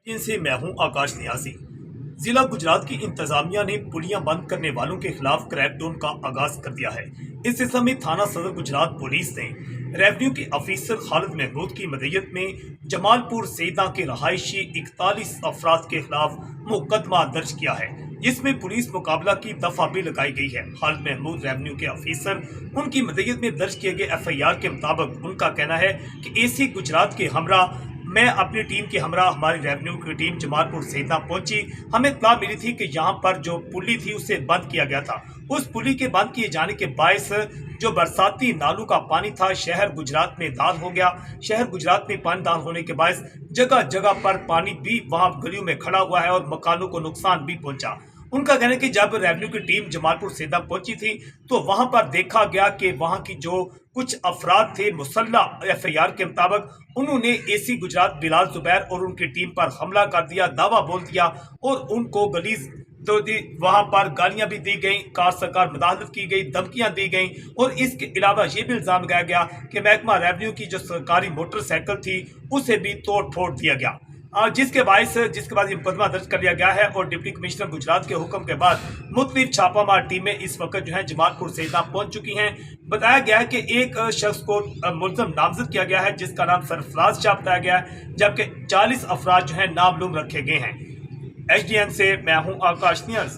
से मैं हूं आकाश नियाजी। जिला गुजरात की इंतजामिया ने पुलियां बंद करने वालों के खिलाफ क्रैकडाउन का आगाज कर दिया है। इस सिलसिले में थाना सदर गुजरात पुलिस ने रेवेन्यू के अफीसर खालिद महमूद की मदयत में जमालपुर सेदा के रहायशी 41 अफराद के खिलाफ मुकदमा दर्ज किया है, जिसमें पुलिस मुकाबला की दफा भी लगाई गई है। खालिद महमूद रेवेन्यू के अफीसर, उनकी मदयत में दर्ज किए गए FIR के मुताबिक उनका कहना है कि AC गुजरात के हमरा मैं अपनी टीम के हमरा हमारी रेवेन्यू की टीम जमालपुर सेदा पहुंची। हमें इत्तला मिली थी कि यहाँ पर जो पुली थी उसे बंद किया गया था। उस पुली के बंद किए जाने के बायस जो बरसाती नालों का पानी था शहर गुजरात में दाल हो गया। शहर गुजरात में पानी दाल होने के बायस जगह जगह पर पानी भी वहाँ गलियों में खड़ा हुआ है और मकानों को नुकसान भी पहुंचा। उनका कहना है कि जब रेवेन्यू की टीम जमालपुर सेदा पहुंची थी तो वहां पर देखा गया कि वहां की जो कुछ अफराद थे मुसल्लह FIR के मुताबिक उन्होंने AC गुजरात बिलाल जुबैर और उनकी टीम पर हमला कर दिया, दावा बोल दिया और उनको गलीज तो वहां पर गालियां भी दी गई, कार सरकार मदाहलत की गई, धमकियां दी गई और इसके अलावा ये भी इल्जाम लगाया गया कि महकमा रेवेन्यू की जो सरकारी मोटरसाइकिल थी उसे भी तोड़ फोड़ दिया गया। जिसके बाद ये मुकदमा दर्ज कर लिया गया है और डिप्टी कमिश्नर गुजरात के हुक्म के बाद मुख्तलिफ छापामार टीमें इस वक्त जो है जमालपुर सेदा पहुंच चुकी हैं। बताया गया है कि एक शख्स को मुल्ज़म नामजद किया गया है जिसका नाम सरफराज शाह बताया गया है, जबकि 40 अफराद जो है नामलूम रखे गए हैं। HDN से मैं हूं आकाश नियाज़।